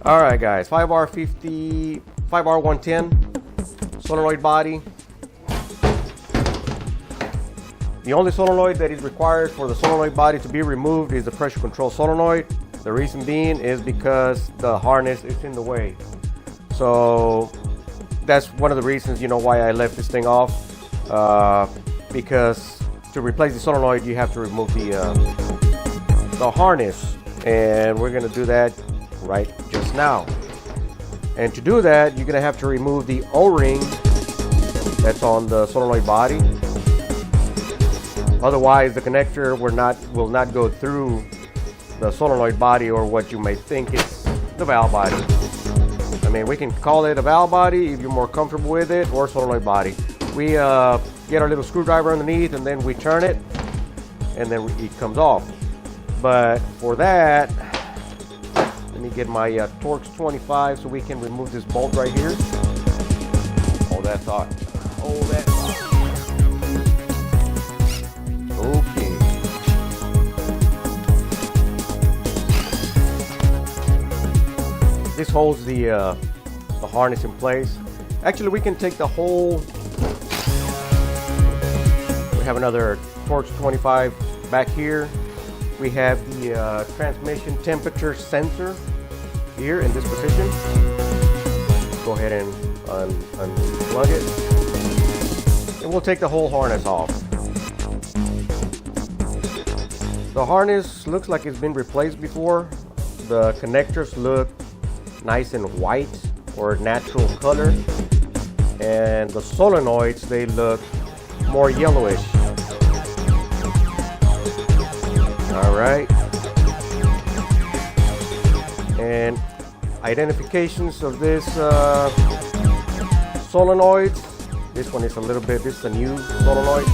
All right, guys, 5R110 solenoid body. The only solenoid that is required for the solenoid body to be removed is the pressure control solenoid. The reason being is because the harness is in the way. So that's one of the reasons, why I left this thing off. Because to replace the solenoid, you have to remove the harness, and we're going to do that right just now. And to do that, you're going to have to remove the O-ring that's on the solenoid body. Otherwise, the connector will not go through the solenoid body, or what you may think is the valve body. I mean, we can call it a valve body if you're more comfortable with it, or solenoid body. We get our little screwdriver underneath, and then we turn it, and then it comes off. But for that, let me get my Torx 25 so we can remove this bolt right here. Oh, that's hot. Oh, that's hot. Okay. This holds the harness in place. Actually, we can take the whole. We have another Torx 25 back here. We have the transmission temperature sensor here in this position. Go ahead and unplug it, and we'll take the whole harness off. The harness looks like it's been replaced before. The connectors look nice and white or natural color, and the solenoids, they look more yellowish. All right, and identifications of this solenoids. This one is this is a new solenoid,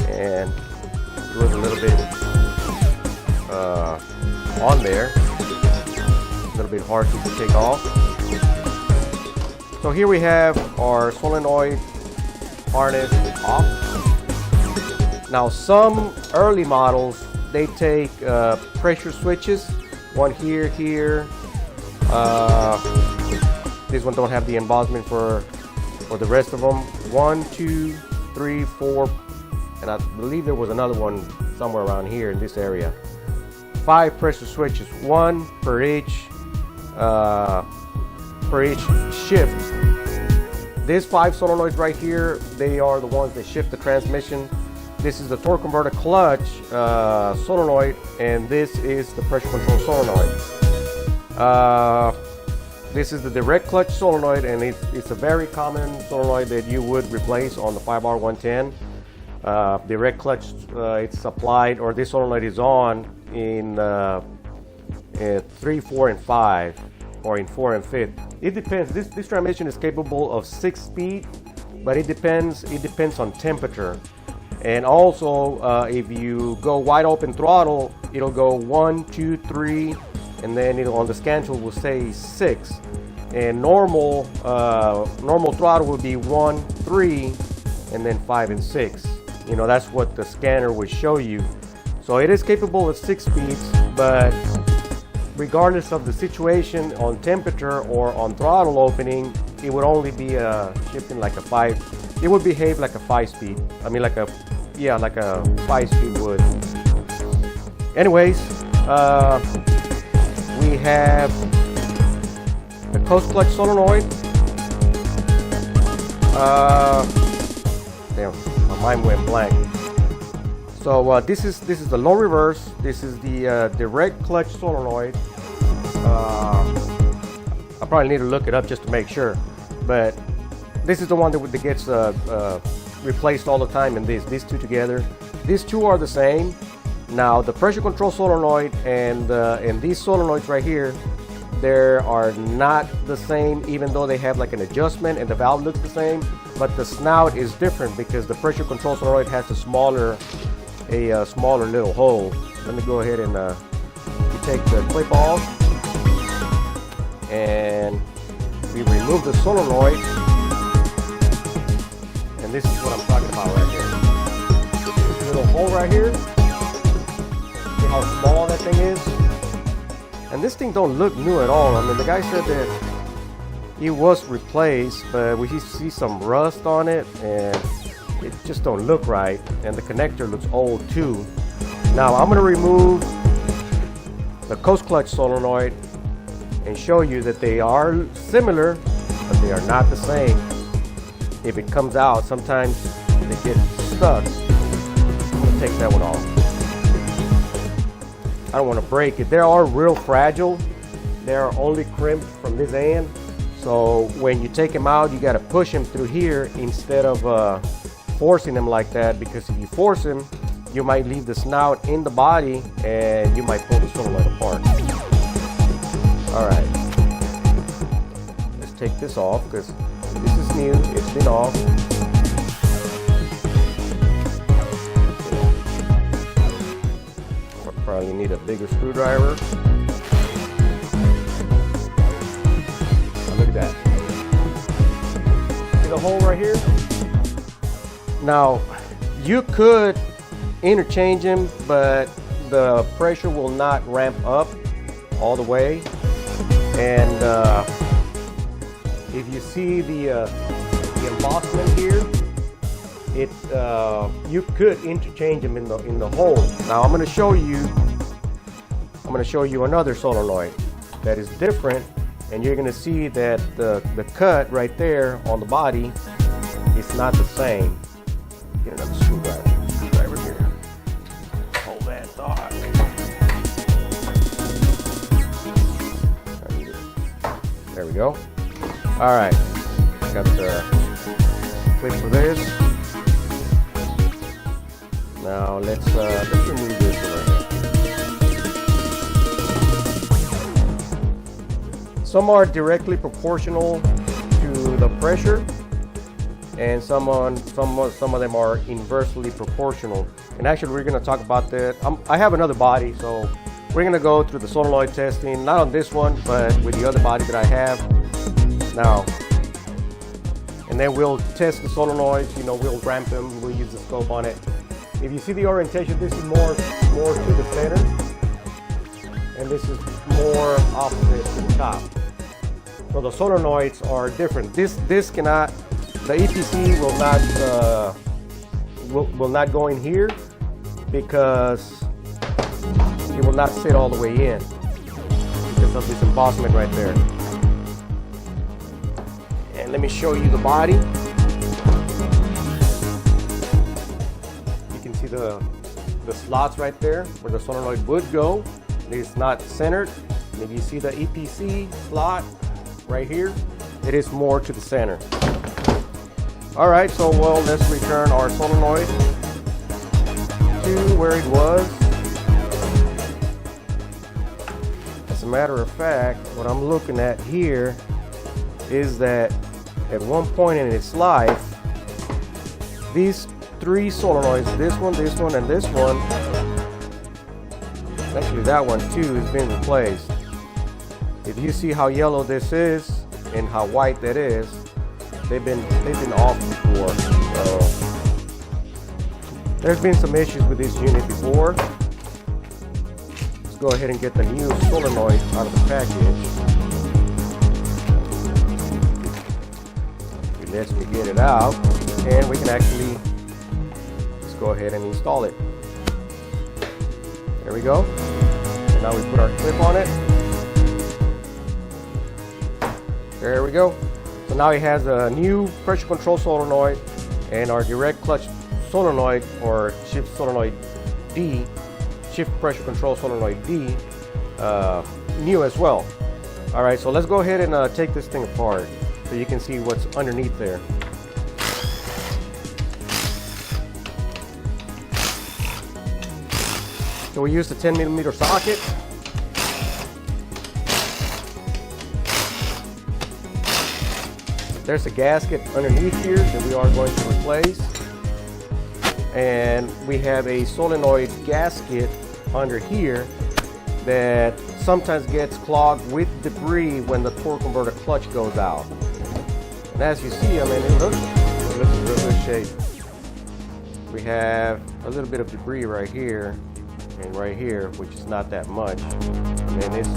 and it was a little bit on there, a little bit hard to take off. So here we have our solenoid harness off. Now, some early models, they take pressure switches, one here. This one don't have the embossment for the rest of them. 1, 2, 3, 4, and I believe there was another one somewhere around here in this area. 5 pressure switches, one per each shift. These 5 solenoids right here, they are the ones that shift the transmission. This is the torque converter clutch solenoid, and this is the pressure control solenoid. This is the direct clutch solenoid, and it's a very common solenoid that you would replace on the 5R110. Direct clutch, it's applied, or this solenoid is on in 3, 4, and 5, or in 4 and 5. It depends. This transmission is capable of 6 speed, but it depends on temperature. And also, if you go wide open throttle, it'll go 1, 2, 3, and then on the scan tool will say 6. And normal throttle would be 1, 3, and then 5 and 6. That's what the scanner would show you. So it is capable of 6 speeds, but regardless of the situation on temperature or on throttle opening, it would only be shifting like a 5. It would behave like a 5-speed. I mean, like a 5-speed would. Anyways, we have the coast clutch solenoid. Damn, my mind went blank. So this is the low reverse. This is the direct clutch solenoid. I probably need to look it up just to make sure, but this is the one that gets replaced all the time in these two together. These two are the same. Now, the pressure control solenoid and these solenoids right here, they are not the same, even though they have like an adjustment and the valve looks the same, but the snout is different because the pressure control solenoid has a smaller little hole. Let me go ahead and take the clip off, and we remove the solenoid, and this is what I'm talking about right here. This little hole right here. See how small that thing is? And this thing don't look new at all. I mean, the guy said that it was replaced, but we see some rust on it and it just don't look right. And the connector looks old too. Now I'm gonna remove the coast clutch solenoid and show you that they are similar, but they are not the same. If it comes out, sometimes they get stuck. I'm gonna take that one off. I don't want to break it. They are real fragile. They are only crimped from this end. So when you take them out, you got to push them through here instead of forcing them like that, because if you force them, you might leave the snout in the body and you might pull the solenoid apart. All right, let's take this off because this is new. It's been off. Probably need a bigger screwdriver. Look at that. See the hole right here? Now, you could interchange them, but the pressure will not ramp up all the way. And if you see the embossment here, you could interchange them in the hole. Now I'm going to show you another solenoid that is different, and you're going to see that the cut right there on the body is not the same. Get another screwdriver here. Hold that thought. There we go. All right, got the clip for this. Now let's remove this one right here. Some are directly proportional to the pressure, and some of them are inversely proportional. And actually, we're going to talk about that. I have another body, so we're going to go through the solenoid testing, not on this one, but with the other body that I have now. And then we'll test the solenoids. You know, we'll ramp them. We'll use the scope on it. If you see the orientation, this is more to the center, and this is more opposite to the top. So the solenoids are different. This cannot, the EPC will not go in here because it will not sit all the way in because of this embossment right there. And let me show you the body. The slots right there where the solenoid would go. It is not centered. If you see the EPC slot right here, it is more to the center. All right, so well, let's return our solenoid to where it was. As a matter of fact, what I'm looking at here is that at one point in its life, these three solenoids, this one, and this one, actually that one too, has been replaced. If you see how yellow this is and how white that is, they've been off before. So there's been some issues with this unit before. Let's go ahead and get the new solenoid out of the package. It lets me get it out, and we can actually go ahead and install it. There we go. And now we put our clip on it. There we go. So now it has a new pressure control solenoid and our direct clutch solenoid, or shift solenoid D, shift pressure control solenoid D, new as well. All right, so let's go ahead and take this thing apart so you can see what's underneath there. So we used a 10mm socket. There's a gasket underneath here that we are going to replace. And we have a solenoid gasket under here that sometimes gets clogged with debris when the torque converter clutch goes out. And as you see, I mean, it looks in real good shape. We have a little bit of debris right here and right here, which is not that much. and it's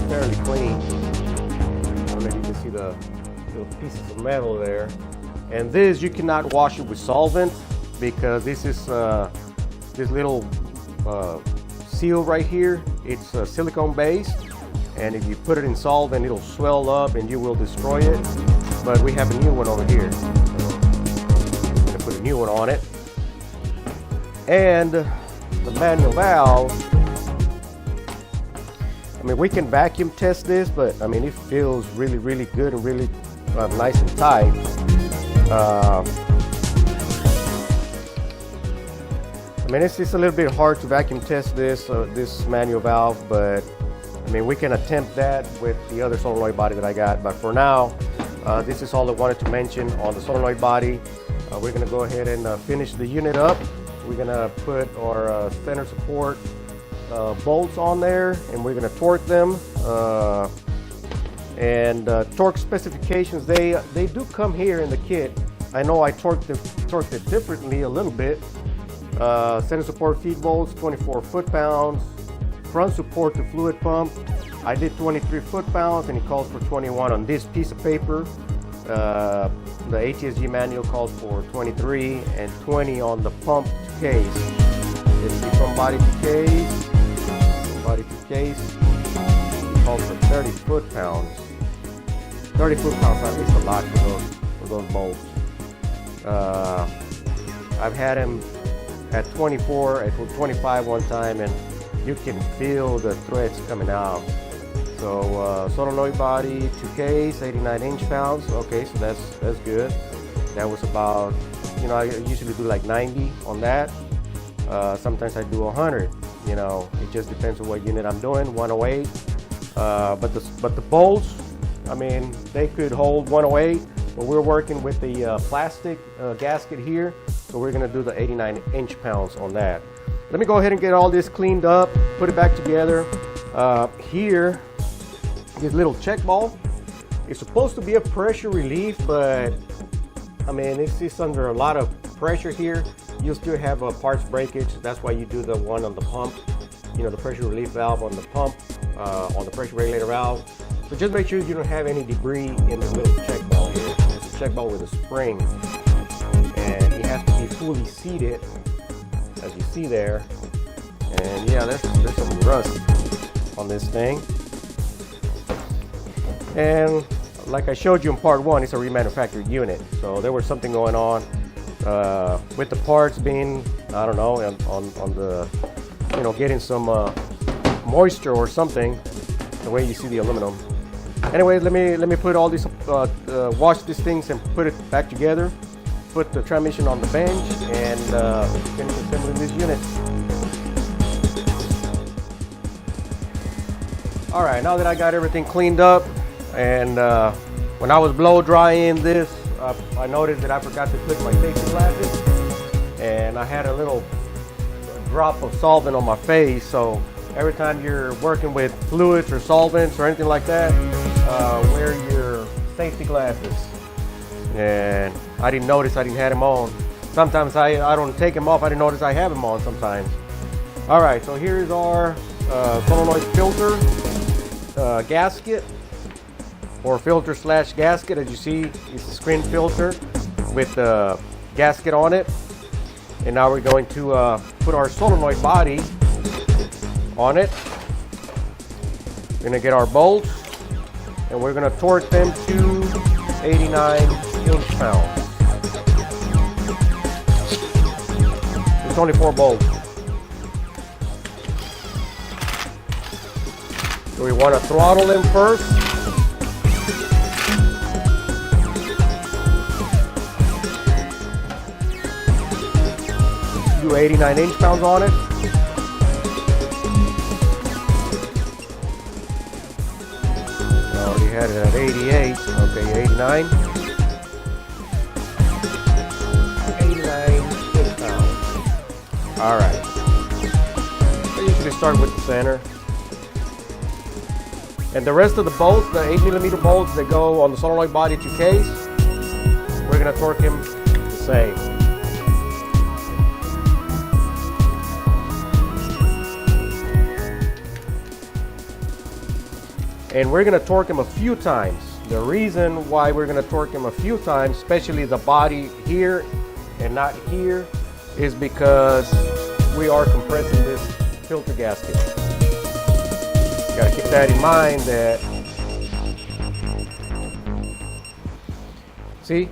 fairly clean. I don't know if you can see the little pieces of metal there. And this, you cannot wash it with solvent because this is this little seal right here. It's silicone based, and if you put it in solvent, it'll swell up and you will destroy it. But we have a new one over here. So I'm gonna put a new one on it. And the manual valve, I mean, we can vacuum test this, but I mean, it feels really, really good and really nice and tight. I mean, it's a little bit hard to vacuum test this manual valve, but I mean, we can attempt that with the other solenoid body that I got. But for now, this is all I wanted to mention on the solenoid body. We're gonna go ahead and finish the unit up. We're gonna put our center support bolts on there, and we're gonna torque them. Torque specifications, they do come here in the kit. I know I torqued it differently a little bit. Center support feed bolts, 24 foot-pounds. Front support to fluid pump, I did 23 foot-pounds, and it calls for 21 on this piece of paper. The ATSG manual calls for 23 and 20 on the pump to case. Let's see, from body to case, it calls for 30 foot-pounds. 30 foot-pounds, at least a lot for those bolts. I've had them at 24, at 25 one time, and you can feel the threads coming out. So solenoid body to case, 89 inch-pounds. Okay, so that's good. That was about, you know, I usually do like 90 on that. Sometimes I do 100. You know, it just depends on what unit I'm doing. 108. But the bolts, I mean, they could hold 108. But we're working with the plastic gasket here, so we're gonna do the 89 inch-pounds on that. Let me go ahead and get all this cleaned up, put it back together. Here, this little check ball, it's supposed to be a pressure relief, but I mean, it's under a lot of pressure here. You'll still have a parts breakage. That's why you do the one on the pump, you know, the pressure relief valve on the pump, on the pressure regulator valve. So just make sure you don't have any debris in the little check ball here. It's a check ball with a spring, and it has to be fully seated, as you see there. And yeah, there's some rust on this thing. And like I showed you in part one, it's a remanufactured unit. So there was something going on with the parts being, I don't know, on the, you know, getting some moisture or something, the way you see the aluminum. Anyway, let me put all these, wash these things and put it back together. Put the transmission on the bench and finish assembling this unit. All right, now that I got everything cleaned up, and when I was blow drying this, I noticed that I forgot to put my safety glasses, and I had a little drop of solvent on my face. So every time you're working with fluids or solvents or anything like that, wear your safety glasses. And I didn't notice I didn't have them on. Sometimes I don't take them off. I didn't notice I have them on sometimes. All right, so here's our solenoid filter gasket, or filter slash gasket. As you see, it's a screen filter with the gasket on it. And now we're going to put our solenoid body on it. We're gonna get our bolts, and we're gonna torque them to 89 inch-pounds. It's only 4 bolts. So we want to throttle them first. Do 89 inch-pounds on it. I already had it at 88. Okay, 89. 89 inch-pounds. All right. I usually start with the center. And the rest of the bolts, the 8mm bolts that go on the solenoid body to case, we're going to torque them the same. and we're going to torque them a few times. The reason why we're going to torque them a few times, especially the body here and not here, is because we are compressing this filter gasket. You got to keep that in mind. That, see,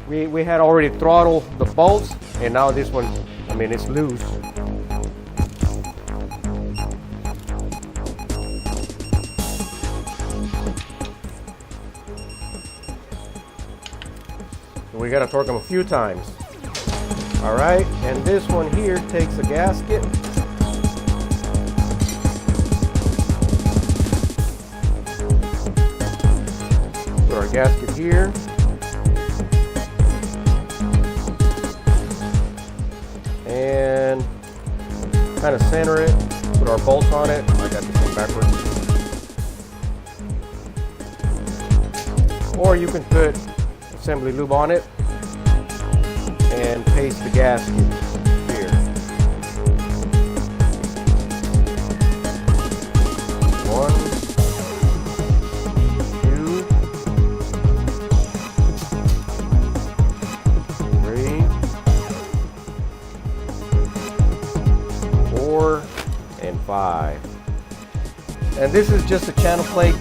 we had already throttled the bolts, and now this one, I mean, it's loose. We got to torque them a few times. All right, and this one here takes a gasket. Put our gasket here. And kind of center it. Put our bolts on it. I got this one backwards. Or you can put assembly lube on it and paste the gasket here. One, two, three, four, and five. And this is just a channel plate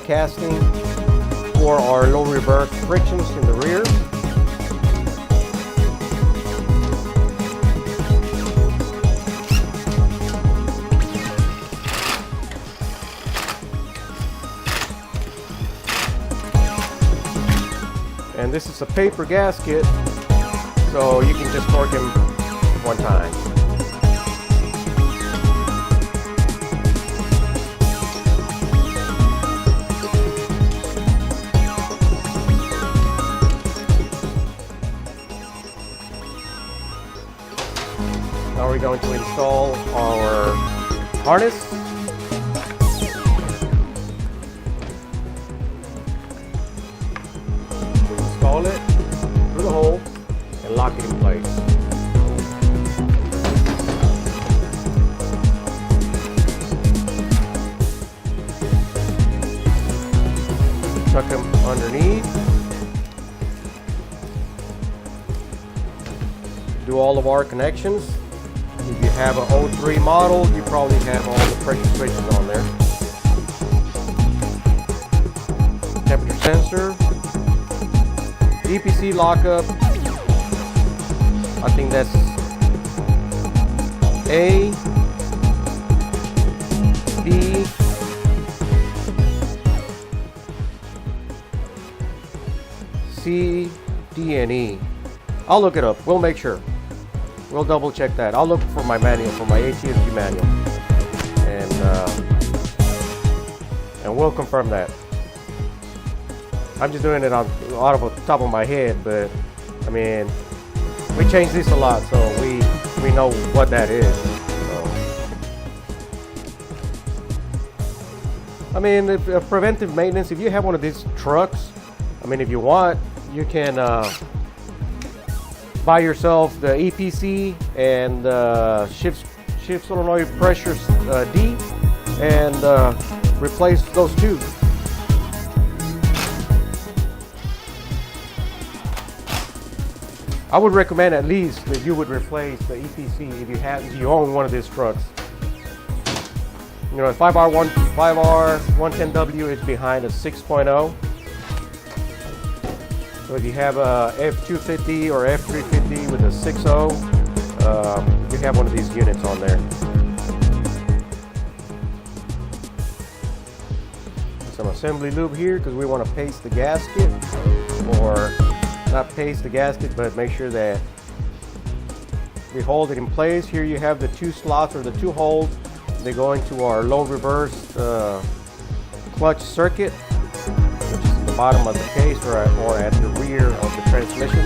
casting for our low reverse frictions in the rear. And this is a paper gasket, so you can just torque him one time. Now we're going to install our harness. We install it through the hole and lock it in place. Tuck them underneath. Do all of our connections. If you have an 03 model, you probably have all the pressure switches on there. Temperature sensor. EPC lockup. I think that's A, B, C, D, and E. I'll look it up. We'll make sure. We'll double check that. I'll look for my manual, for my ATSG manual, and we'll confirm that. I'm just doing it out of the top of my head, but I mean, we change this a lot, so we know what that is. So, I mean, if preventive maintenance. If you have one of these trucks, I mean, if you want, you can buy yourself the EPC and shift solenoid pressure D, and replace those two. I would recommend at least that you would replace the EPC if you own one of these trucks. You know, 5R110W is behind a 6.0. So if you have a F250 or F350 with a 6.0, you have one of these units on there. Some assembly lube here because we want to paste the gasket, or not paste the gasket, but make sure that we hold it in place. Here you have the two slots, or the two holes. They go into our low reverse clutch circuit, which is at the bottom of the case, or at the rear of the transmission.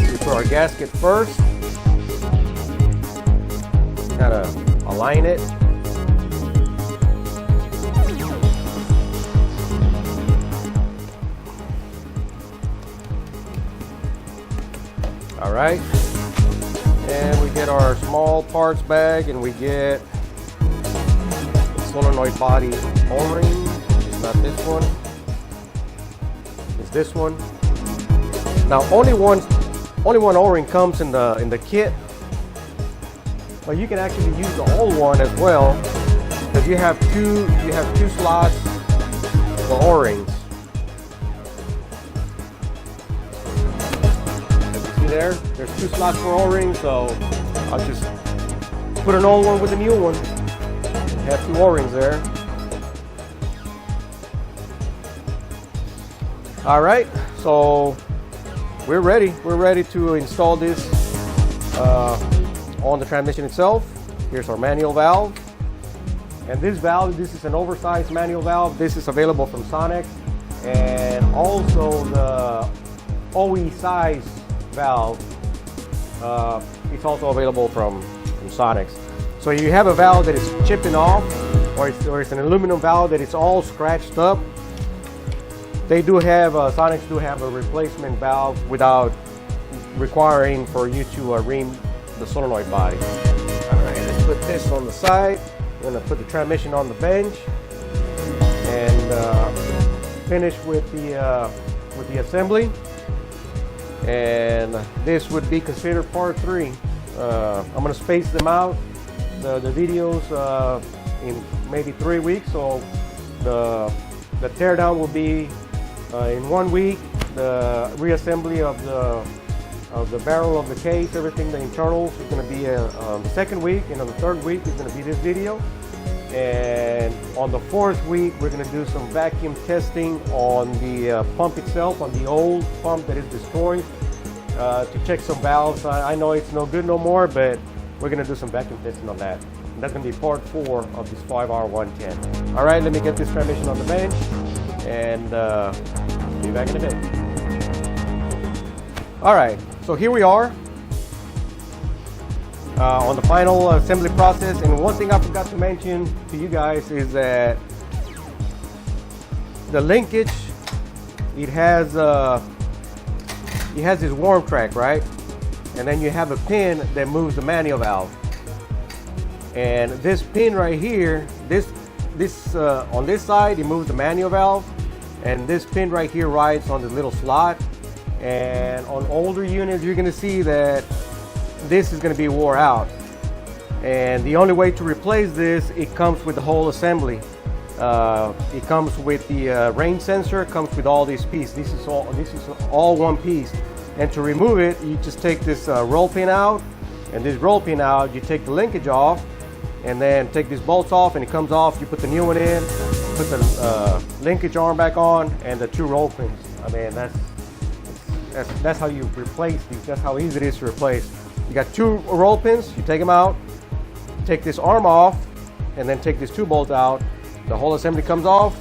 We put our gasket first, kind of align it. All right, our small parts bag and we get solenoid body O-ring. It's not this one. It's this one. Now only one O-ring comes in the kit, but you can actually use the old one as well, because you have two slots for O-rings. As you see there's two slots for O-rings, so I'll just put an old one with a new one. Have two O-rings there. All right, so we're ready to install this on the transmission itself. Here's our manual valve, and this is an oversized manual valve. This is available from Sonex, and also the OE size valve, it's also available from Sonex. So you have a valve that is chipping off, or it's an aluminum valve that is all scratched up. They do have, Sonex do have a replacement valve without requiring for you to ream the solenoid body. All right, let's put this on the side. We're gonna put the transmission on the bench and finish with the assembly. And this would be considered part 3. I'm gonna space them out, the videos, in maybe 3 weeks. So the teardown will be in 1 week. The reassembly of the barrel of the case, everything, the internals, is going to be the 2nd week, and on the 3rd week is going to be this video. And on the 4th week, we're going to do some vacuum testing on the pump itself, on the old pump that is destroyed, to check some valves. I know it's no good no more, but we're going to do some vacuum testing on that. And that's going to be part 4 of this 5R110. All right, let me get this transmission on the bench, and be back in a bit. All right, so here we are on the final assembly process. And one thing I forgot to mention to you guys is that the linkage, it has this worm track, right? And then you have a pin that moves the manual valve. And this pin right here, this on this side, it moves the manual valve, and this pin right here rides on the little slot. And on older units, you're going to see that this is going to be wore out. And the only way to replace this, it comes with the whole assembly. It comes with the range sensor, comes with all these pieces. This is all one piece. And to remove it, you just take this roll pin out, and this roll pin out, you take the linkage off, and then take these bolts off, and it comes off. You put the new one in, put the linkage arm back on, and the 2 roll pins. I mean, that's how you replace these. That's how easy it is to replace. You got 2 roll pins, you take them out, take this arm off, and then take these 2 bolts out. The whole assembly comes off.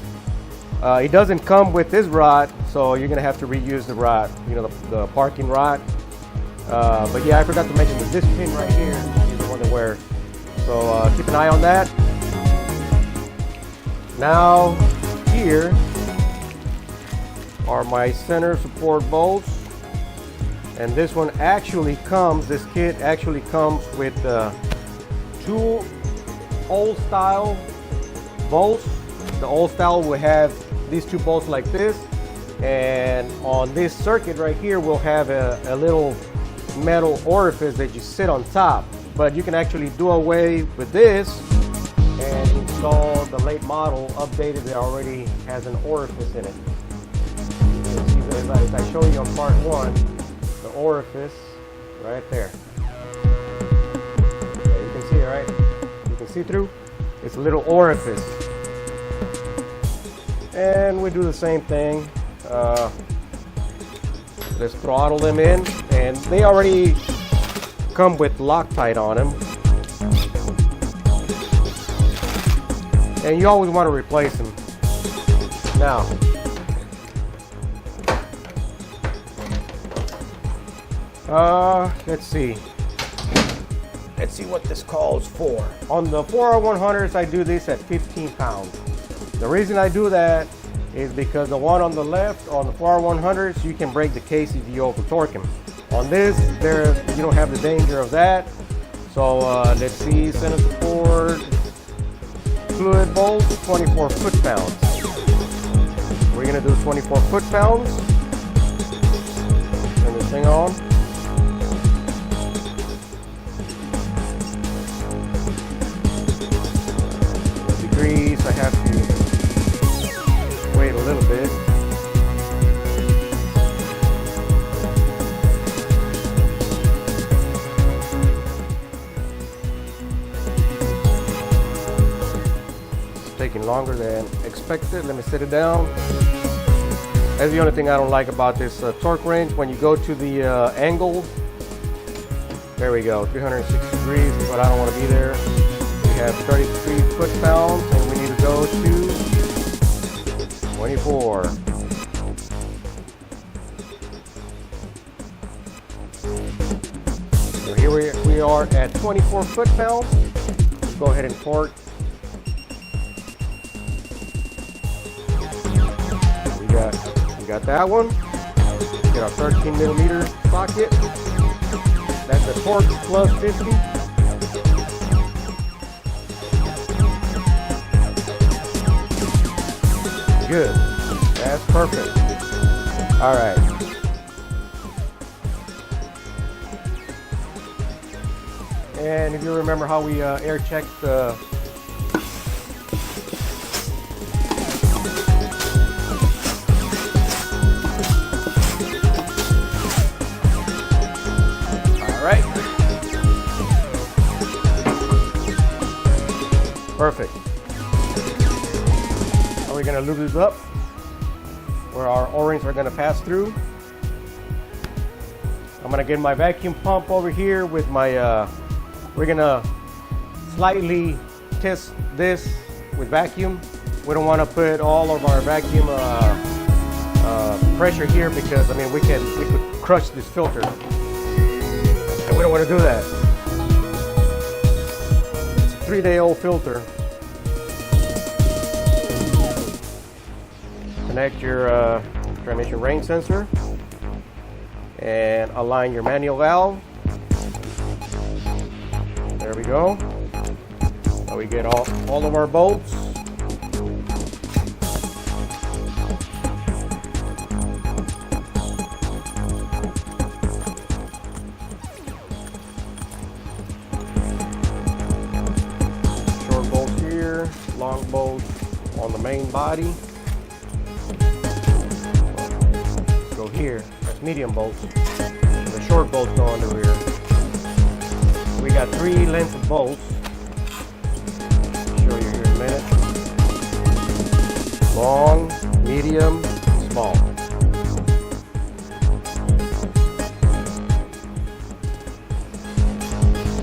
It doesn't come with this rod, so you're gonna have to reuse the rod, you know, the parking rod. But yeah, I forgot to mention that this pin right here is the one that wears. So keep an eye on that. Now here are my center support bolts. And this one actually comes, this kit actually comes with 2 old style bolts. The old style will have these 2 bolts like this, and on this circuit right here we'll have a little metal orifice that you sit on top. But you can actually do away with this and install the late model updated that already has an orifice in it. You can see that as I show you on part 1, the orifice right there. Yeah, you can see it, right? You can see through. It's a little orifice. And we do the same thing. Let's throttle them in, and they already come with Loctite on them. And you always want to replace them. Now, let's see what this calls for. On the 4R100s, I do this at 15 pounds. The reason I do that is because the one on the left, on the 4R100s, you can break the case if you over torque them. On this, you don't have the danger of that. So let's see, center support, fluid bolts, 24 foot-pounds. We're gonna do 24 foot-pounds. Turn this thing on. Degrees, I have to wait a little bit. Taking longer than expected. Let me set it down. That's the only thing I don't like about this torque wrench. When you go to the angle, there we go, 360 degrees, but I don't want to be there. We have 33 foot-pounds, and we need to go to 24. So here we are at 24 foot-pounds. Let's go ahead and torque. We got that one. Get our 13 millimeter socket. That's a torque plus 50. Good. That's perfect. All right. And if you remember how we air checked the perfect. Now we're going to lube this up where our O-rings are going to pass through. I'm going to get my vacuum pump over here with my, we're going to slightly test this with vacuum. We don't want to put all of our vacuum pressure here because, I mean, we could crush this filter. And we don't want to do that. 3-day-old filter. Connect your transmission range sensor and align your manual valve. There we go. Now we get all of our bolts. Long bolts on the main body. Let's go here. That's medium bolts. The short bolts go under here. We got 3 lengths of bolts. I'll show you here in a minute. Long, medium, small.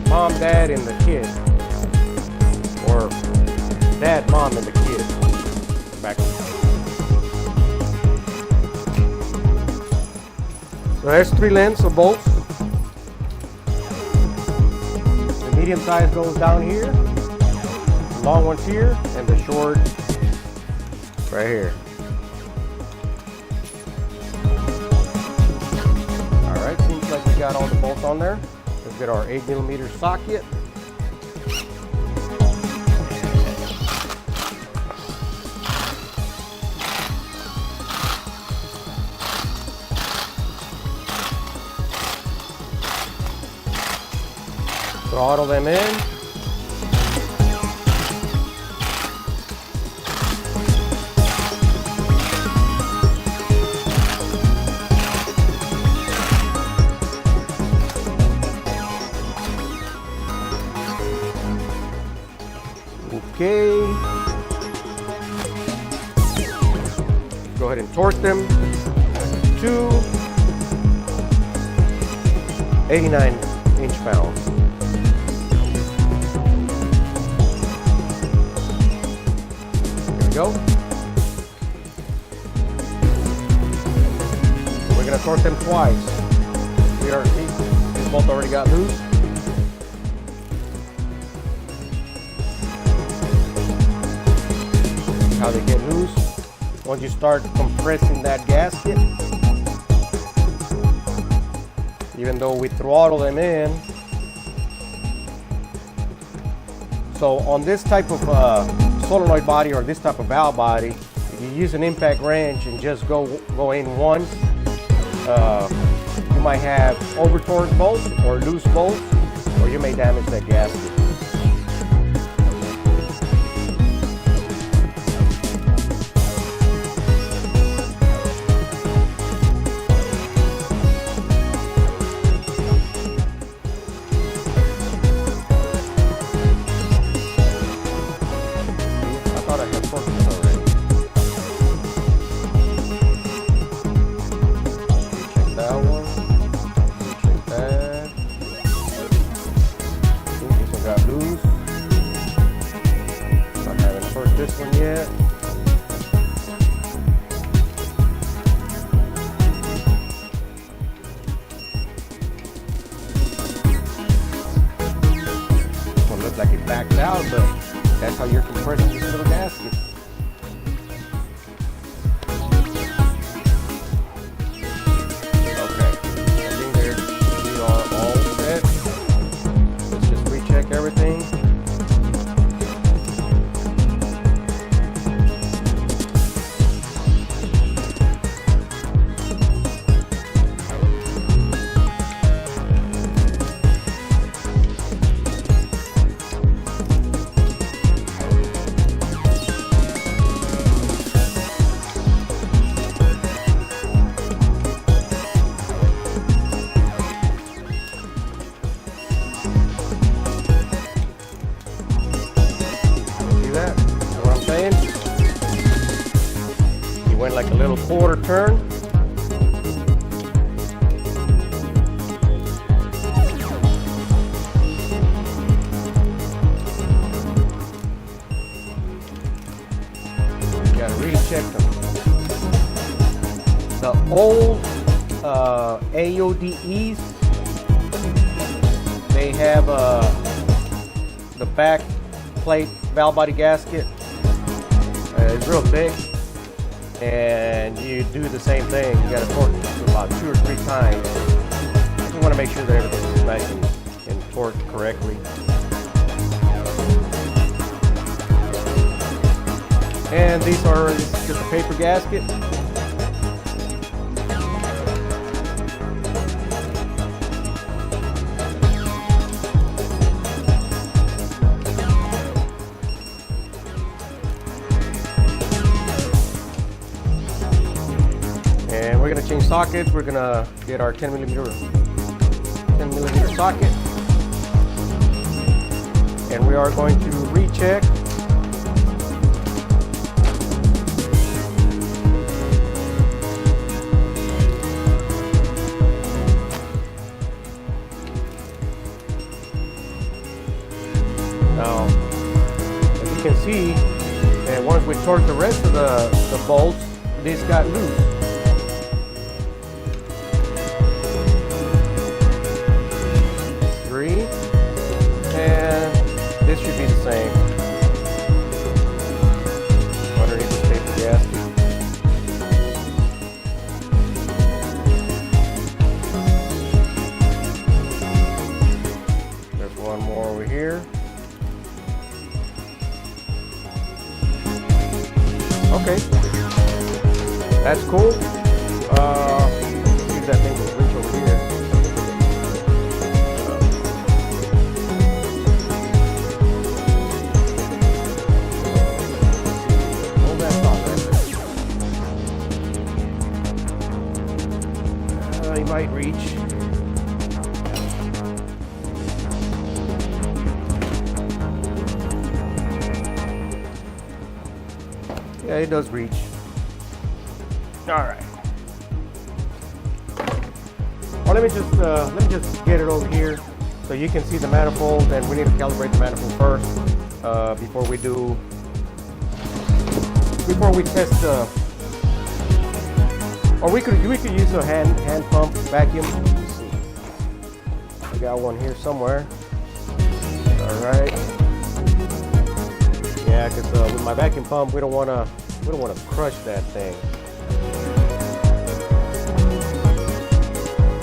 Mom, dad, and the kid. Or dad, mom, and the kid. Back. So there's 3 lengths of bolts. The medium size goes down here, the long one's here, and the short right here. Alright, seems like we got all the bolts on there. Let's get our 8mm socket. Throttle them in. Okay. Go ahead and torque them to 89 inch-pounds. Go. We're going to torque them twice. These bolts already got loose. How they get loose. Once you start compressing that gasket, even though we throttle them in, So on this type of solenoid body or this type of valve body, if you use an impact wrench and just go in once, you might have over torque bolts or loose bolts, or you may damage that gasket. This one yet. This one looks like it backed out, but that's how you're compressing this little gasket. Okay, I think we are all set. Let's just recheck everything. Went like a little quarter turn. You gotta recheck them. The old AODEs, they have the back plate valve body gasket. It's real thick. And you do the same thing. You got to torque it about 2 or 3 times. You want to make sure that everything's nice and torqued correctly. And these are just a paper gasket. And we're going to change sockets. We're going to get our 10 millimeter socket. And we are going to recheck. Now, as you can see, and once we torque the rest of the bolts, this got loose. And this should be the same underneath the paper gasket. There's one more over here. Okay, that's cool. See if that thing will reach over here. He might reach. Yeah, it does reach. All right. Well, let me just get it over here so you can see the manifold, and we need to calibrate the manifold first before we test or we could use a hand pump vacuum. Let's see. I got one here somewhere. All right. Yeah, because with my vacuum pump, we don't want to crush that thing.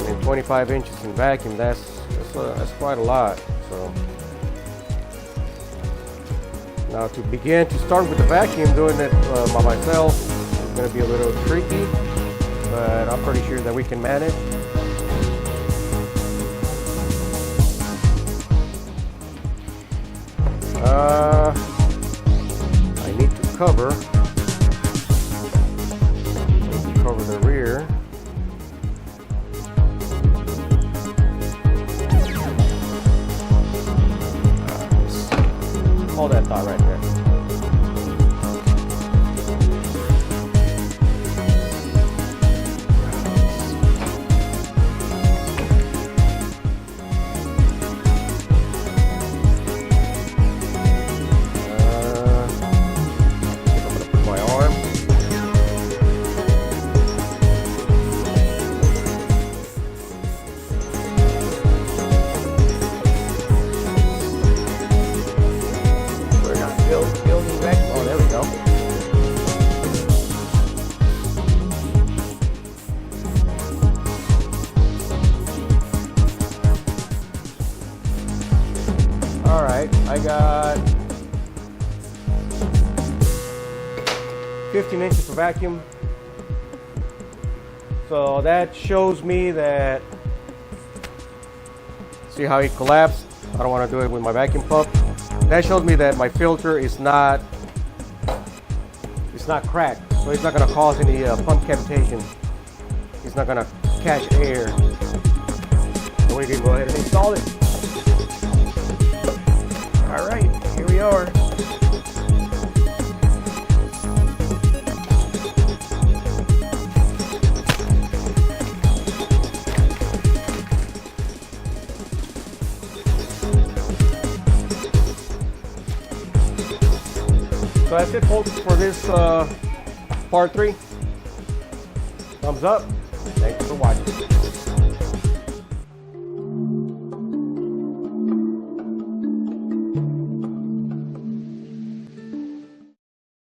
And 25 inches in vacuum, that's quite a lot. So Now to begin to start with the vacuum, doing it by myself is going to be a little tricky, but I'm pretty sure that we can manage. I need to cover the rear. Hold that thought right there. I got 15 inches of vacuum. So that shows me that, see how it collapsed? I don't want to do it with my vacuum pump. That shows me that my filter is not cracked. So it's not going to cause any pump cavitation. It's not going to catch air. So we can go ahead and install it. All right, here we are. So that's it, folks, for this part 3. Thumbs up. Thank you for watching.